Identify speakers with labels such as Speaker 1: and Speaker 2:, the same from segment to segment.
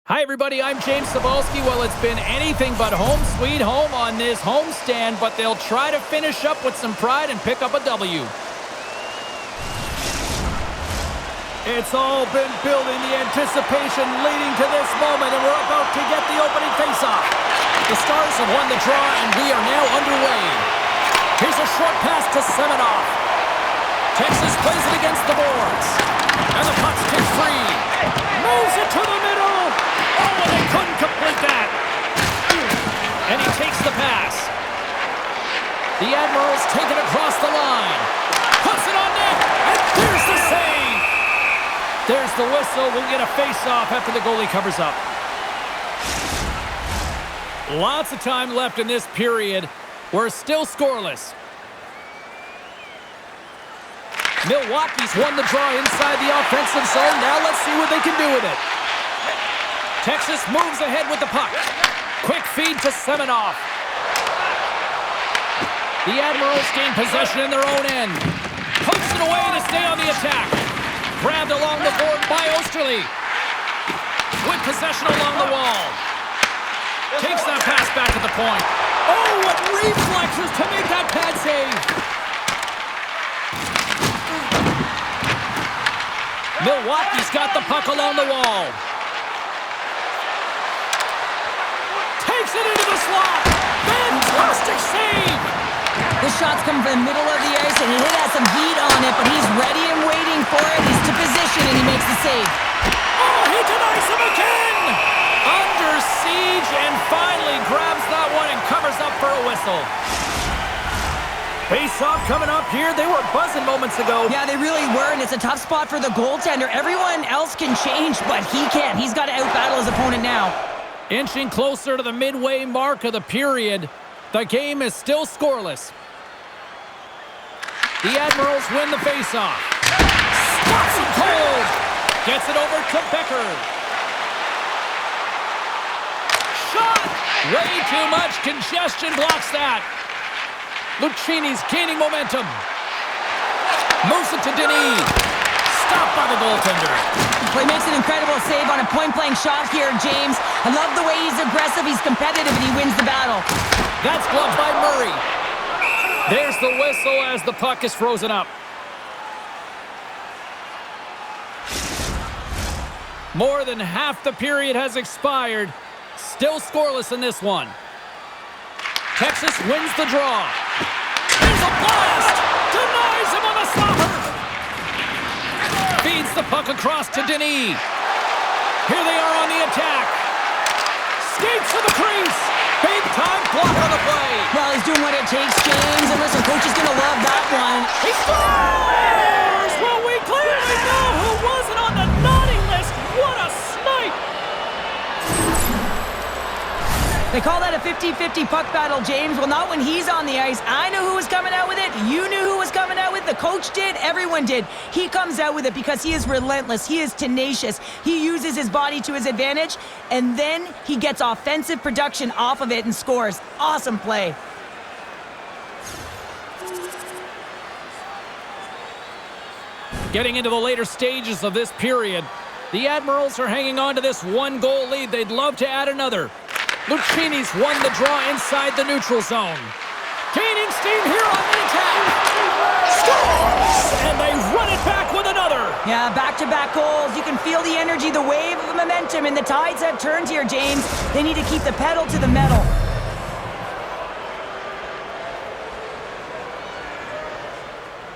Speaker 1: Hi, everybody. I'm James Cebulski. Well, it's been anything but home sweet home on this homestand, but they'll try to finish up with some pride and pick up a W. It's all been building, the anticipation leading to this moment, and we're about to get the opening faceoff. The Stars have won the draw, and we are now underway. Here's a short pass to Semenoff. Texas plays it against the boards. And the puck's kicked free. Moves it to the middle. Oh, and they couldn't complete that. And he takes the pass. The Admirals take it across the line. Puts it on net. And there's the save. There's the whistle. We'll get a face-off after the goalie covers up. Lots of time left in this period. We're still scoreless. Milwaukee's won the draw inside the offensive zone. Now let's see what they can do with it. Texas moves ahead with the puck. Quick feed to Semenoff. The Admirals gain possession in their own end. Pokes it away to stay on the attack. Grabbed along the board by Osterley. With possession along the wall. Takes that pass back at the point. Oh, what reflexes to make that pad save. Milwaukee's got the puck along the wall. Takes it into the slot. Fantastic save.
Speaker 2: The shots come from the middle of the ice, and he has some heat on it, but he's ready and waiting for it. He's to position, and he makes the save.
Speaker 1: Oh, he denies him again. Under siege, and finally grabs that one and covers up for a whistle. Face-off coming up here. They were buzzing moments ago.
Speaker 2: Yeah, they really were, and it's a tough spot for the goaltender. Everyone else can change, but he can't. He's got to out-battle his opponent now.
Speaker 1: Inching closer to the midway mark of the period. The game is still scoreless. The Admirals win the face-off. Stops him cold. Gets it over to Becker. Shot! Way too much congestion blocks that. Lucchini's gaining momentum. Moves it to Denis. Stopped by the goaltender.
Speaker 2: Well, he makes an incredible save on a point-blank shot here, James. I love the way he's aggressive, he's competitive, and he wins the battle.
Speaker 1: That's gloved by Murray. There's the whistle as the puck is frozen up. More than half the period has expired. Still scoreless in this one. Texas wins the draw. There's a blast! Denies him on the stopper! Feeds the puck across to Denis. Here they are on the attack. Skates to the crease. Big-time block on the play.
Speaker 2: Well, he's doing what it takes, James. And listen, coach is going to love that one.
Speaker 1: He scores! Well, we clearly know who wasn't on the naughty list. What a snipe!
Speaker 2: They call that a 50-50 puck battle, James. Well, not when he's on the ice. I knew who was coming out with it. You knew who was coming out with it. The coach did. Everyone did. He comes out with it because he is relentless. He is tenacious. He uses his body to his advantage, and then he gets offensive production off of it and scores. Awesome play.
Speaker 1: Getting into the later stages of this period, the Admirals are hanging on to this one-goal lead. They'd love to add another. Lucchini's won the draw inside the neutral zone. Gaining steam here on the attack. Scores! And they run it back with another.
Speaker 2: Yeah, back-to-back goals. You can feel the energy, the wave of momentum, and the tides have turned here, James. They need to keep the pedal to the metal.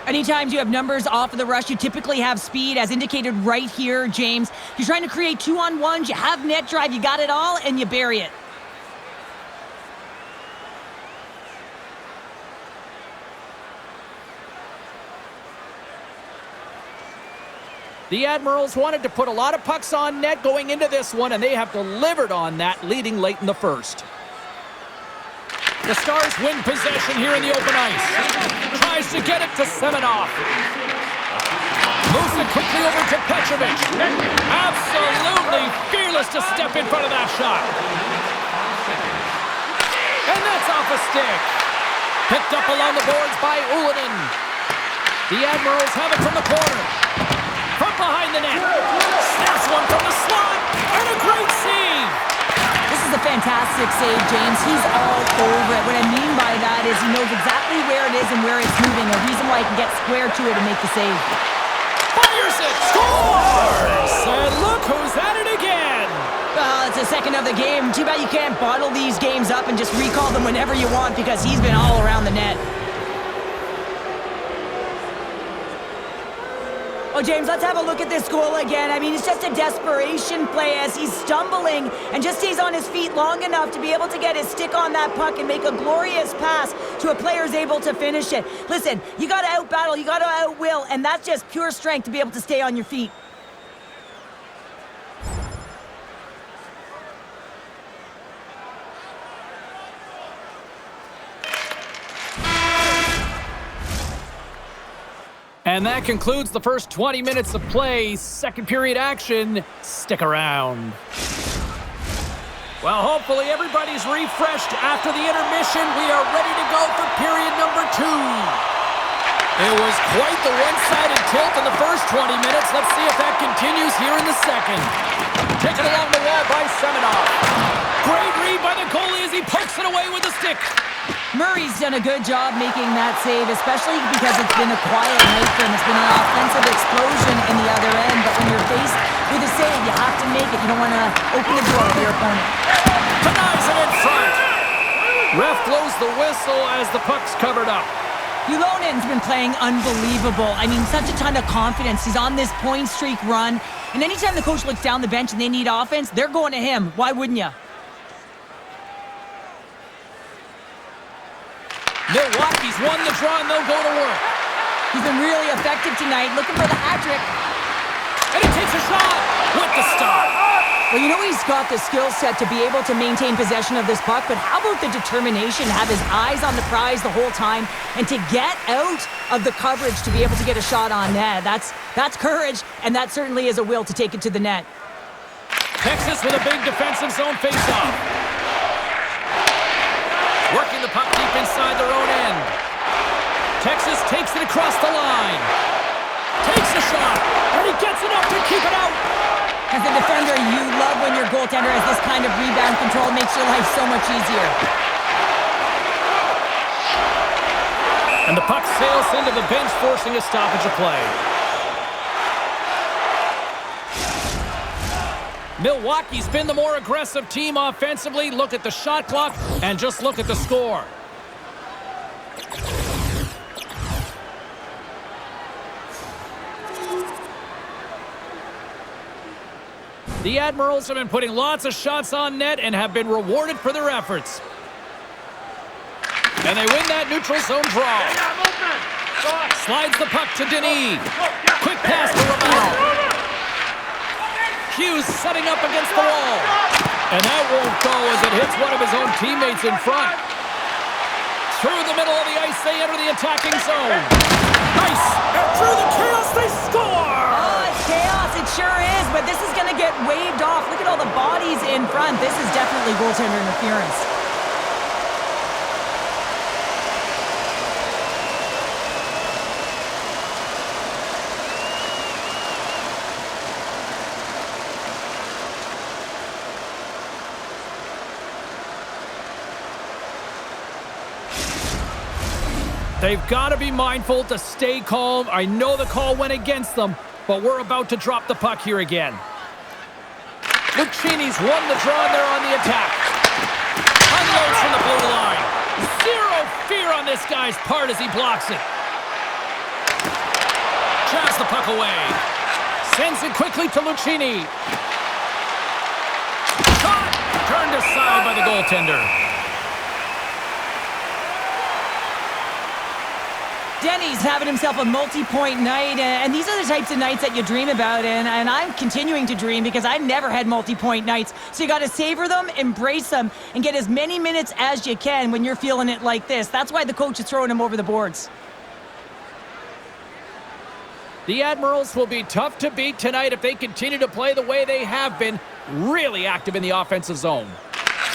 Speaker 2: Anytime you have numbers off of the rush, you typically have speed, as indicated right here, James. You're trying to create two-on-ones, you have net drive, you got it all, and you bury it.
Speaker 1: The Admirals wanted to put a lot of pucks on net going into this one, and they have delivered on that, leading late in the first. The Stars win possession here in the open ice. Tries to get it to Semenoff. Moves it quickly over to Petrovic. Absolutely fearless to step in front of that shot. And that's off a stick. Picked up along the boards by Ullinen. The Admirals have it from the corner. From behind the net. Snaps one from the slot. And a great save.
Speaker 2: fantastic save, James. He's all over it. What I mean by that is he knows exactly where it is and where it's moving. A reason why he can get square to it and make the save.
Speaker 1: Fires it! Scores! And look who's at it again!
Speaker 2: Well, it's the second of the game. Too bad you can't bottle these games up and just recall them whenever you want because he's been all around the net. Oh, James, let's have a look at this goal again. I mean, it's just a desperation play as he's stumbling and just stays on his feet long enough to be able to get his stick on that puck and make a glorious pass to a player who's able to finish it. Listen, you got to out-battle, you got to out-will, and that's just pure strength to be able to stay on your feet.
Speaker 1: And that concludes the first 20 minutes of play. Second period action. Stick around. Well, hopefully everybody's refreshed after the intermission. We are ready to go for period number 2. It was quite the one-sided tilt in the first 20 minutes. Let's see if that continues here in the second. Taken along the wall by Semenov. Great read by the goalie as he pokes it away with the stick.
Speaker 2: Murray's done a good job making that save, especially because it's been a quiet night for him. It's been an offensive explosion in the other end, but when you're faced with a save, you have to make it. You don't want to open the door for your opponent.
Speaker 1: Denies it in front. Ref blows the whistle as the puck's covered up.
Speaker 2: Ulonen's been playing unbelievable. I mean, such a ton of confidence. He's on this point streak run, and anytime the coach looks down the bench and they need offense, they're going to him. Why wouldn't you?
Speaker 1: Milwaukee's won the draw and they'll go to work.
Speaker 2: He's been really effective tonight, looking for the hat trick.
Speaker 1: And he takes a shot with the stop.
Speaker 2: Well, you know he's got the skill set to be able to maintain possession of this puck, but how about the determination to have his eyes on the prize the whole time and to get out of the coverage to be able to get a shot on net? That's courage, and that certainly is a will to take it to the net.
Speaker 1: Texas with a big defensive zone faceoff. Working the puck deep inside their own end. Texas takes it across the line. Takes a shot, and he gets enough to keep it out.
Speaker 2: As a defender, you love when your goaltender has this kind of rebound control. It makes your life so much easier.
Speaker 1: And the puck sails into the bench, forcing a stoppage of play. Milwaukee's been the more aggressive team offensively. Look at the shot clock and just look at the score. The Admirals have been putting lots of shots on net and have been rewarded for their efforts. And they win that neutral zone draw. Slides the puck to Denis. Quick pass to Romano. Hughes setting up against the wall. And that won't go as it hits one of his own teammates in front. Through the middle of the ice, they enter the attacking zone. Nice! And through the chaos, they score!
Speaker 2: Oh, it's chaos. It sure is, but this is going to get waved off. Look at all the bodies in front. This is definitely goaltender interference.
Speaker 1: They've got to be mindful to stay calm. I know the call went against them, but we're about to drop the puck here again. Lucchini's won the draw and they're on the attack. Unloads from the blue line. Zero fear on this guy's part as he blocks it. Jabs the puck away. Sends it quickly to Lucchini. Shot! Turned aside by the goaltender.
Speaker 2: Denny's having himself a multi-point night, and these are the types of nights that you dream about, and I'm continuing to dream because I never had multi-point nights. So you got to savor them, embrace them, and get as many minutes as you can when you're feeling it like this. That's why the coach is throwing him over the boards.
Speaker 1: The Admirals will be tough to beat tonight if they continue to play the way they have been, really active in the offensive zone.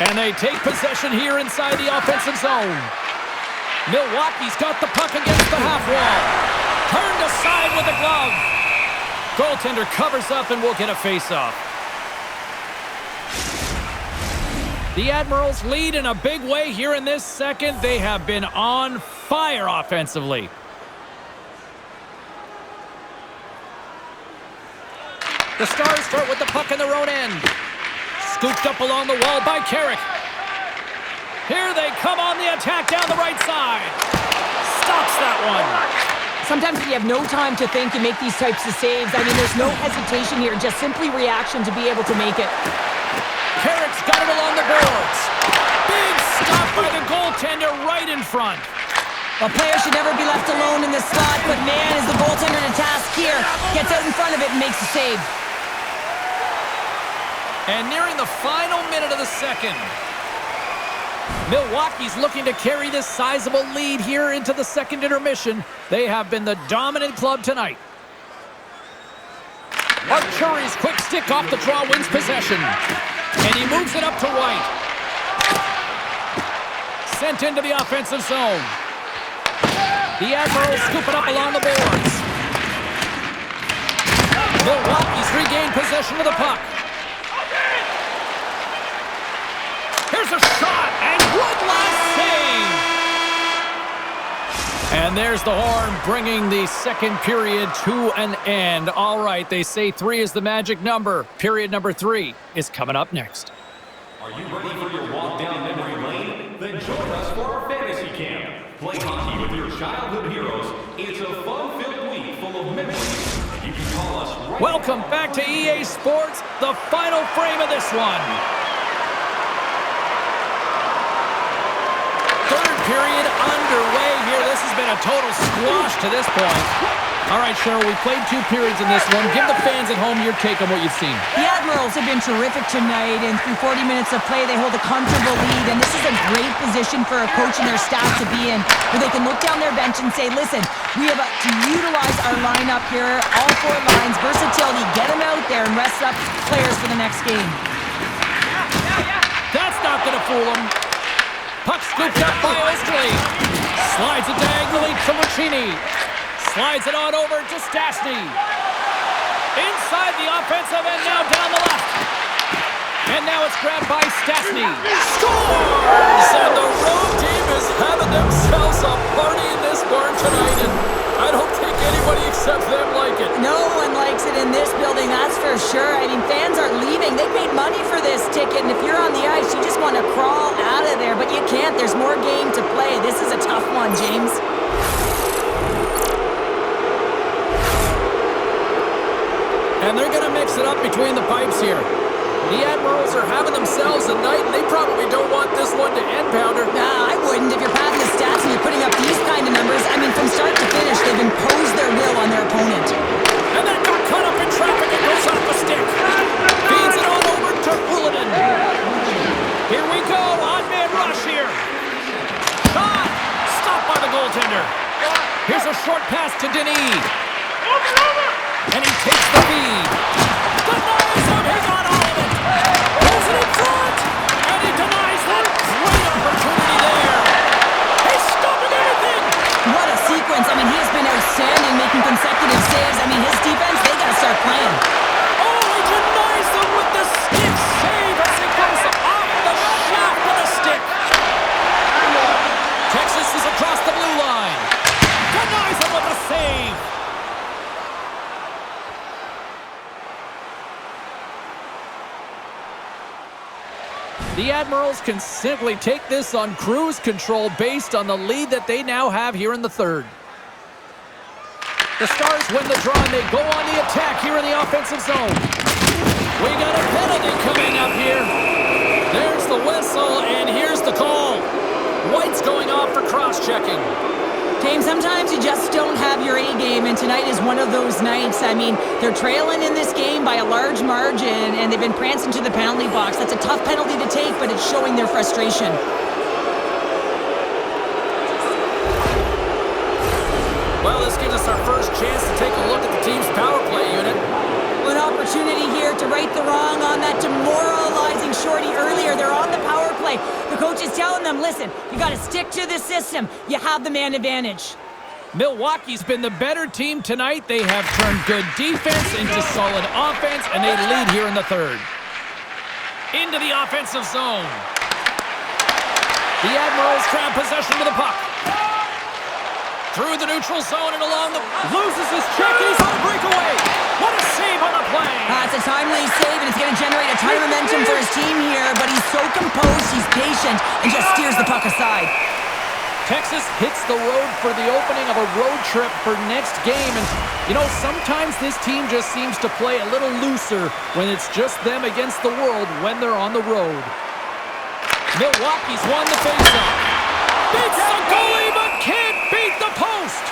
Speaker 1: And they take possession here inside the offensive zone. Milwaukee's got the puck against the half wall. Turned aside with a glove. Goaltender covers up and will get a face-off. The Admirals lead in a big way here in this second. They have been on fire offensively. The Stars start with the puck in their own end. Scooped up along the wall by Carrick. Here they come on the attack down the right side. Stops that one.
Speaker 2: Sometimes when you have no time to think, you make these types of saves. I mean, there's no hesitation here, just simply reaction to be able to make it.
Speaker 1: Carrick's got it along the boards. Big stop by the goaltender right in front.
Speaker 2: A player should never be left alone in this slot, but man, is the goaltender to task here. Gets out in front of it and makes the save.
Speaker 1: And nearing the final minute of the second. Milwaukee's looking to carry this sizable lead here into the second intermission. They have been the dominant club tonight. Arturi's quick stick off the draw wins possession. And he moves it up to White. Sent into the offensive zone. The Admirals scoop it up along the boards. Milwaukee's regained possession of the puck. Here's a shot, and one last save! And there's the horn, bringing the second period to an end. All right, they say 3 is the magic number. Period number 3 is coming up next.
Speaker 3: Are you ready for your walk down memory lane? Then join us for our fantasy camp. Play hockey with your childhood heroes. It's a fun-filled week full of memories. You can call us right.
Speaker 1: Welcome back to EA Sports, the final frame of this one. Third period underway here. This has been a total squash to this point. All right, Cheryl, we played 2 periods in this one. Give the fans at home your take on what you've seen.
Speaker 2: The Admirals have been terrific tonight, and through 40 minutes of play, they hold a comfortable lead, and this is a great position for a coach and their staff to be in, where they can look down their bench and say, listen, we have to utilize our lineup here, all 4 lines, versatility, get them out there and rest up players for the next game.
Speaker 1: That's not going to fool them. Puck scooped up by Osterley. Slides it diagonally to Lucchini. Slides it on over to Stastny. Inside the offensive end, now down the left. And now it's grabbed by Stastny. Scores! And the road team is having themselves a party in this barn tonight. And I don't think anybody except them like it.
Speaker 2: No one likes it in this building, that's for sure. I mean, fans are leaving. They paid money for this ticket, and if you're on the ice, you just want to crawl out of there, but you can't. There's more game to play. This is a tough one, James.
Speaker 1: And they're going to mix it up between the pipes here. The Admirals are having themselves a night, and they probably don't want this one to end, Pounder.
Speaker 2: Nah, I wouldn't. If you're padding the stats and you're putting up these kind of numbers, I mean, from start to finish, they've imposed their will on their opponent.
Speaker 1: And then got caught up in traffic and goes off the stick. Feeds it on over to Ullinen. Here we go, odd-man rush here. Shot! Stopped by the goaltender. Here's a short pass to Denis. And he takes the feed. Denies him, he got all of it. Pulls it in front. And he denies that. Great opportunity there. He's stopping everything.
Speaker 2: What a sequence. I mean, he has been outstanding, making consecutive saves. I mean, his defense, they got to start playing.
Speaker 1: Oh, he denies them with the stick save as it goes off the shaft of the stick. Texas is across the blue line. Denies him with a save. The Admirals can simply take this on cruise control based on the lead that they now have here in the third. The Stars win the draw and they go on the attack here in the offensive zone. We got a penalty coming up here. There's the whistle and here's the call. White's going off for cross-checking.
Speaker 2: James, sometimes you just don't have your A game, and tonight is one of those nights. I mean, they're trailing in this game by a large margin, and they've been prancing to the penalty box. That's a tough penalty to take, but it's showing their frustration.
Speaker 1: Well, this gives us our first chance to take a look at the team's power play unit.
Speaker 2: An opportunity here to right the wrong on that demoralizing shorty earlier. They're on the power play. The coach is telling them, listen, you got to stick to the system. You have the man advantage.
Speaker 1: Milwaukee's been the better team tonight. They have turned good defense into solid offense, and they lead here in the third. Into the offensive zone. The Admirals grab possession of the puck. Through the neutral zone and along the... Loses his check, and he's on a breakaway. What a save on the play.
Speaker 2: It's a timely save, and it's going to generate a ton of momentum for his team here, but he's so composed, he's patient, and just steers the puck aside.
Speaker 1: Texas hits the road for the opening of a road trip for next game. And, you know, sometimes this team just seems to play a little looser when it's just them against the world when they're on the road. Milwaukee's won the faceoff. Beats the goalie, but can't beat the post.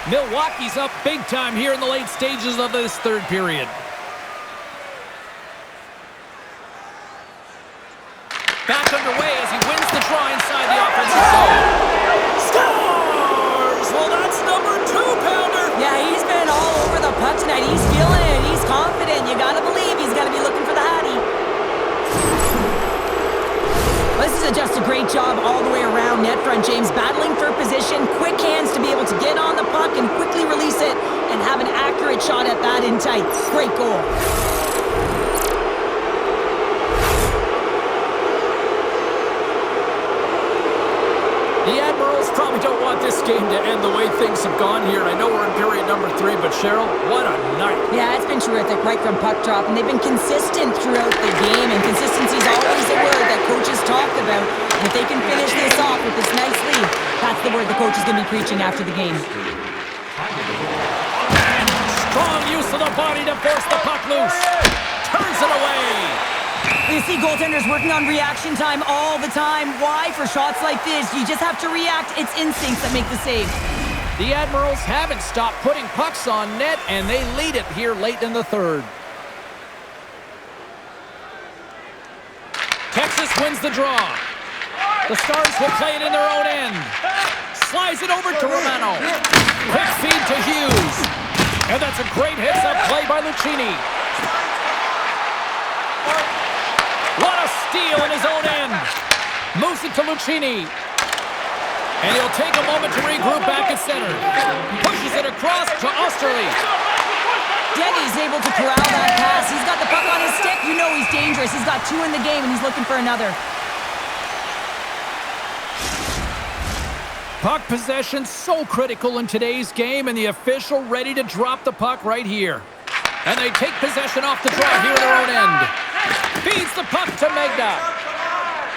Speaker 1: Milwaukee's up big time here in the late stages of this third period. Back underway as he wins the draw inside the offensive zone. Scores! Well, that's number 2-pounder.
Speaker 2: Yeah, he's been all over the puck tonight. He's feeling it. He's confident. You got to believe he's going to be looking for the Hattie. This is just a great job all the way around net front, James. Battling for position, quick hands to be able to get on the puck and quickly release it and have an accurate shot at that in tight. Great goal.
Speaker 1: The Admirals probably don't want this game to end the way things have gone here. I know we're in period number 3, but Cheryl, what a night.
Speaker 2: Yeah, it's been terrific right from puck drop, and they've been consistent throughout the game, and consistency is always a word that coaches talk about. And if they can finish this off with this nice lead, that's the word the coach is going to be preaching after the game.
Speaker 1: Strong use of the body to force the puck loose. Turns it away.
Speaker 2: You see goaltenders working on reaction time all the time. Why? For shots like this, you just have to react. It's instincts that make the save.
Speaker 1: The Admirals haven't stopped putting pucks on net, and they lead it here late in the third. Texas wins the draw. The Stars will play it in their own end. Slides it over to Romano. Quick feed to Hughes. And that's a great hits-up play by Lucchini. What a steal in his own end. Moves it to Lucchini. And he'll take a moment to regroup back at center. Pushes it across to Osterley.
Speaker 2: Denny's able to corral that pass. He's got the puck on his stick. You know he's dangerous. He's got 2 in the game, and he's looking for another.
Speaker 1: Puck possession so critical in today's game, and the official ready to drop the puck right here. And they take possession off the draw here in their own end. Feeds the puck to Magda.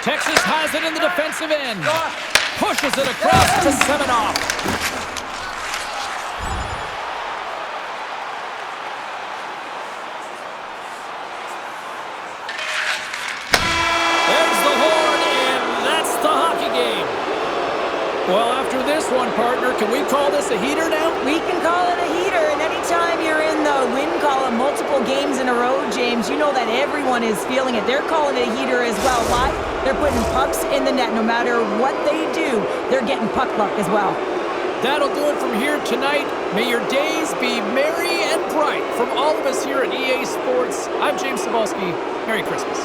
Speaker 1: Texas has it in the defensive end. Pushes it across to Semenoff. There's the horn, and that's the hockey game. Well, after this one, partner, can we call this a heater now?
Speaker 2: We can call it a heater, and anytime you're in the win column multiple games in a row, James, you know that everyone is feeling it. They're calling it a heater as well. Why? They're putting pucks in the net. No matter what they do, they're getting puck luck as well.
Speaker 1: That'll do it from here tonight. May your days be merry and bright. From all of us here at EA Sports, I'm James Cebulski. Merry Christmas.